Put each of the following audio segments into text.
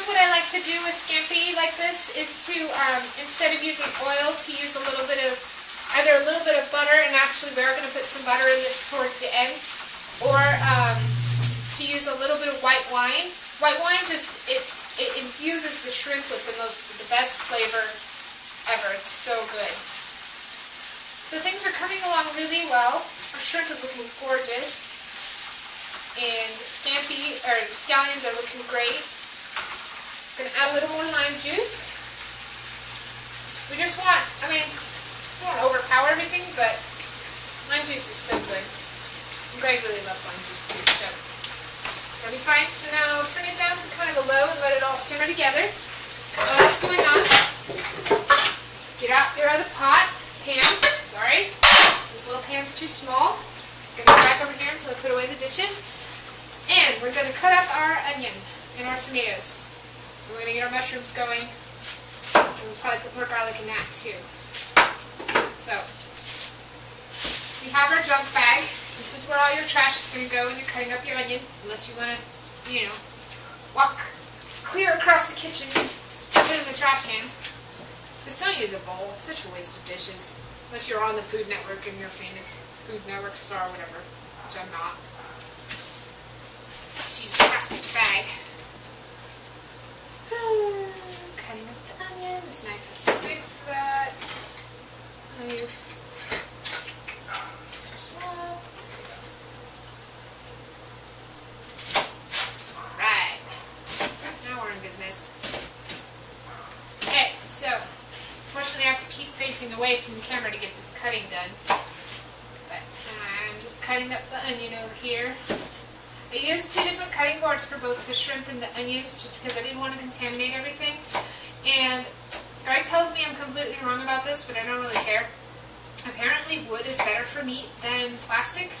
what I like to do with scampi like this is to, instead of using oil, to use a little bit of, either a little bit of butter, and actually we're going to put some butter in this towards the end, or to use a little bit of white wine. White wine just, it infuses the shrimp with the best flavor ever. It's so good. So things are coming along really well. Our shrimp is looking gorgeous. And the scallions are looking great. I'm going to add a little more lime juice. We just want, I mean, we don't want to overpower everything, but lime juice is so good. And Greg really loves lime juice too, so it'll be fine. So now turn it down to kind of a low and let it all simmer together. While that's going on, get out your other pan. Sorry, this little pan's too small. It's going to go back over here until I put away the dishes. And we're going to cut up our onion and our tomatoes. We're going to get our mushrooms going. And we'll probably put more garlic in that too. So, we have our junk bag. This is where all your trash is going to go when you're cutting up your onion. Unless you want to, you know, walk clear across the kitchen and put it in the trash can. Just don't use a bowl. It's such a waste of dishes. Unless you're on the Food Network and you're a famous Food Network star or whatever, which I'm not. Just use a plastic bag. Cutting up the onion. This knife is too big for that. Knife. It's too small. Alright. Now we're in business. Okay, so unfortunately I have to keep facing away from the camera to get this cutting done. But I'm just cutting up the onion over here. I used 2 different cutting boards for both the shrimp and the onions just because I didn't want to contaminate everything. And Greg tells me I'm completely wrong about this, but I don't really care. Apparently wood is better for meat than plastic,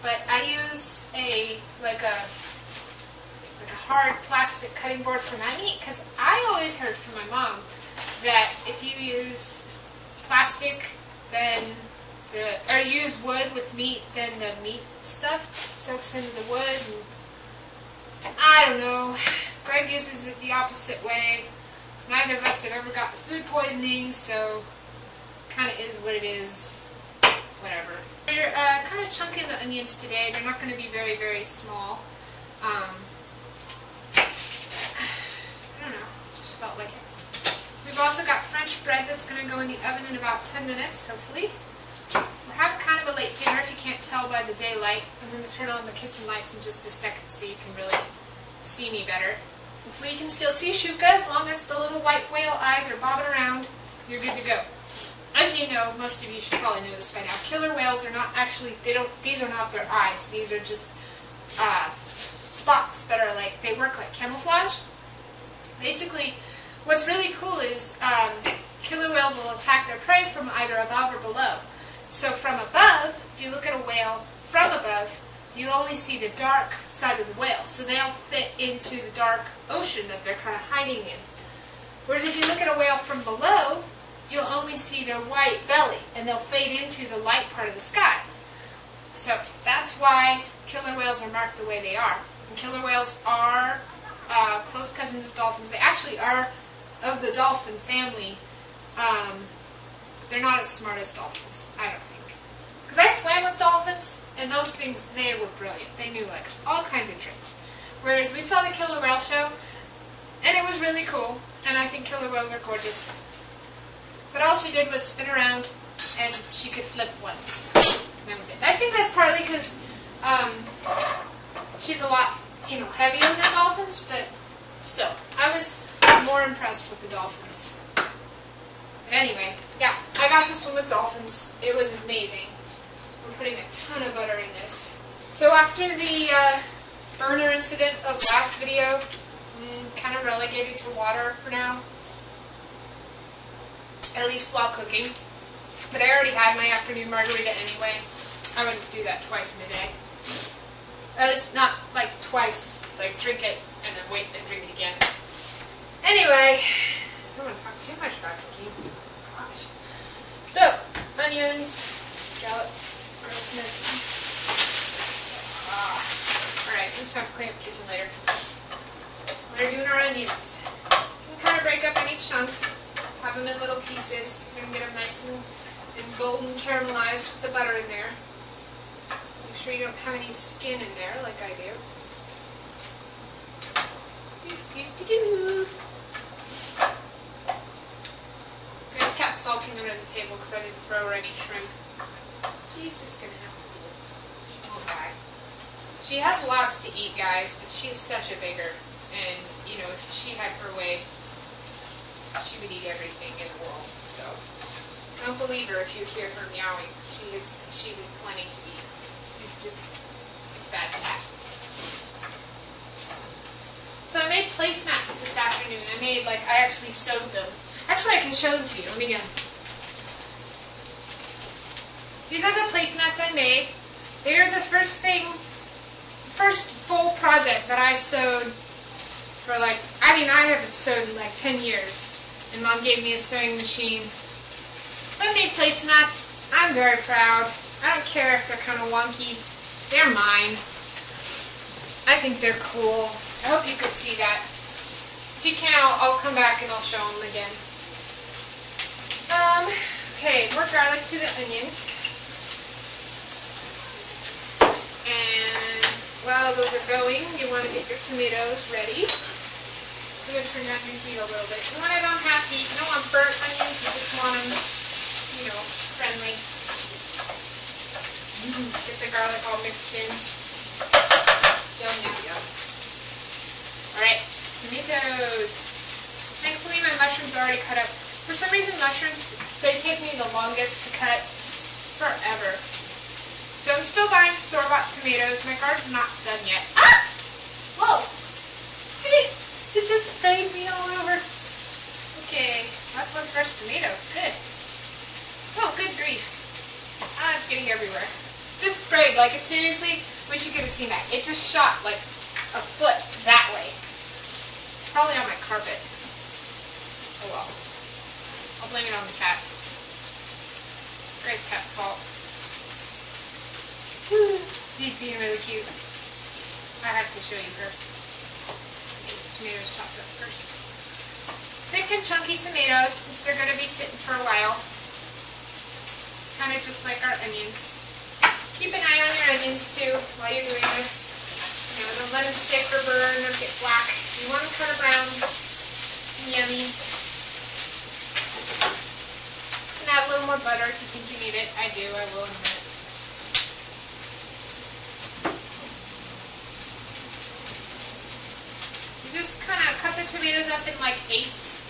but I use a hard plastic cutting board for my meat because I always heard from my mom that if you use plastic, then or use wood with meat, then the meat stuff soaks into the wood, and I don't know. Greg uses it the opposite way. Neither of us have ever got food poisoning, so kind of is what it is. Whatever. We're kind of chunking the onions today. They're not going to be very, very small. I don't know. Just felt like it. We've also got French bread that's going to go in the oven in about 10 minutes, hopefully. We're having kind of a late dinner if you can't tell by the daylight. I'm going to turn on the kitchen lights in just a second so you can really see me better. Hopefully you can still see Shuka as long as the little white whale eyes are bobbing around. You're good to go. As you know, most of you should probably know this by now, killer whales are not actually, these are not their eyes. These are just spots that are like, they work like camouflage. Basically, what's really cool is killer whales will attack their prey from either above or below. So from above, if you look at a whale from above, you only see the dark side of the whale. So they'll fit into the dark ocean that they're kind of hiding in. Whereas if you look at a whale from below, you'll only see their white belly, and they'll fade into the light part of the sky. So that's why killer whales are marked the way they are. And killer whales are close cousins of dolphins. They actually are of the dolphin family. They're not as smart as dolphins, I don't think. Because I swam with dolphins, and those things, they were brilliant. They knew like all kinds of tricks. Whereas we saw the killer whale show, and it was really cool, and I think killer whales are gorgeous. But all she did was spin around, and she could flip once. And that was it. I think that's partly because she's a lot, heavier than dolphins, but still, I was more impressed with the dolphins. But anyway, yeah, I got to swim with dolphins. It was amazing. I'm putting a ton of butter in this. So after the burner incident of last video, I'm kind of relegated to water for now. At least while cooking. But I already had my afternoon margarita anyway. I wouldn't do that twice in a day. At least not like twice, like drink it and then wait and drink it again. Anyway, I don't want to talk too much about cooking. Gosh. So, onions, scallop, grossness. Alright, I'm just have to clean up the kitchen later. We're doing our onions. You can kind of break up any chunks, have them in little pieces. You're going to get them nice and golden caramelized with the butter in there. Make sure you don't have any skin in there like I do. I just kept salting under the table because I didn't throw her any shrimp. She's just going to have to do it. She won't die. She has lots to eat, guys, but she's such a bigger. And, you know, if she had her way, she would eat everything in the world. So, don't believe her if you hear her meowing. She is plenty to eat. She's just a fat cat. So I made placemats this afternoon. I actually sewed them. Actually, I can show them to you. Let me go. These are the placemats I made. They are the first full project that I sewed for I haven't sewed in 10 years. And Mom gave me a sewing machine. So I made placemats. I'm very proud. I don't care if they're kind of wonky. They're mine. I think they're cool. I hope you could see that. If you can, I'll come back and I'll show them again. Okay, more garlic to the onions. And while those are going, you want to get your tomatoes ready. I'm going to turn down your heat a little bit. You want it on half heat. You don't want burnt onions. You just want them, you know, friendly. Get the garlic all mixed in. Yum, yum, yum. Alright, tomatoes. Thankfully my mushrooms are already cut up. For some reason mushrooms, they take me the longest to cut, just forever. So I'm still buying store-bought tomatoes. My garden's not done yet. Ah! Whoa! It just sprayed me all over. Okay, that's one fresh tomato. Good. Oh, good grief. Ah, it's getting everywhere. Just sprayed, it seriously, wish you could have seen that. It just shot a foot that way. It's probably on my carpet. Oh well. I'll blame it on the cat. It's Grace's cat's fault. He's being really cute. I have to show you her. Get these tomatoes chopped up first. Thick and chunky tomatoes, since they're going to be sitting for a while. Kind of just like our onions. Keep an eye on your onions too while you're doing this. You know, don't let them stick or burn or get black. You want them kind of brown and yummy. You can add a little more butter if you think you need it. I do, I will in a minute. You just kind of cut the tomatoes up in eighths.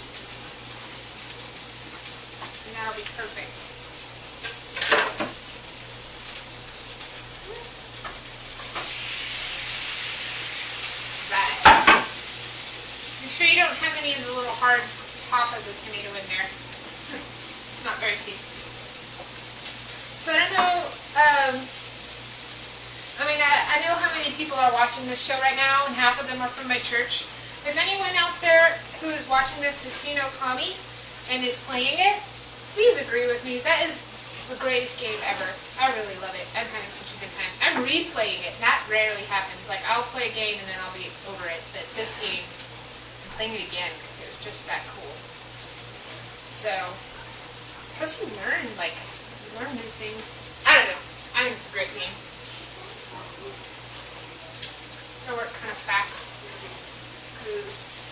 And that'll be perfect. Make sure you don't have any of the little hard top of the tomato in there. It's not very tasty. So I don't know, I know how many people are watching this show right now, and half of them are from my church. If anyone out there who is watching this has seen Okami and is playing it, please agree with me. That is the greatest game ever. I really love it. I'm having such a good time. I'm replaying it. That rarely happens. I'll play a game and then I'll be over it. But this game, I'm playing it again because it was just that cool. So, because you learn new things. I don't know. I think it's a great game. I work kind of fast because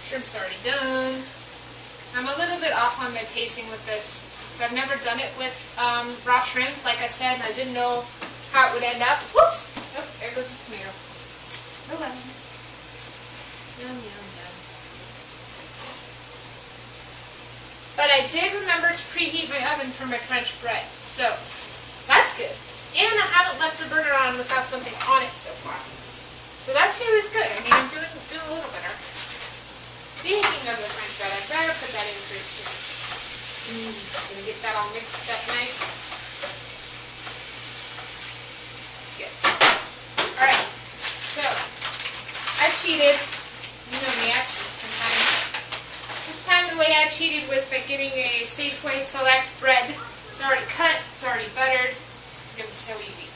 shrimp's already done. I'm a little bit off on my pacing with this. I've never done it with raw shrimp, like I said, and I didn't know how it would end up. Whoops! Oh, there goes the tomato. Oh well. Yum, yum, yum. But I did remember to preheat my oven for my French bread, so that's good. And I haven't left the burner on without something on it so far. So that too is good. I'm doing a little better. Speaking of the French bread, I better put that in pretty soon. Gonna get that all mixed up nice. That's good. Alright, so I cheated. You know me, I cheat sometimes. This time the way I cheated was by getting a Safeway Select bread. It's already cut, it's already buttered. It's gonna be so easy.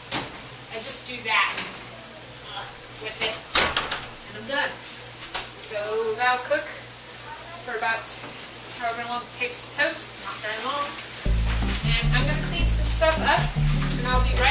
I just do that with it, and I'm done. I'll cook for about however long it takes to toast, not very long. And I'm going to clean some stuff up, and I'll be right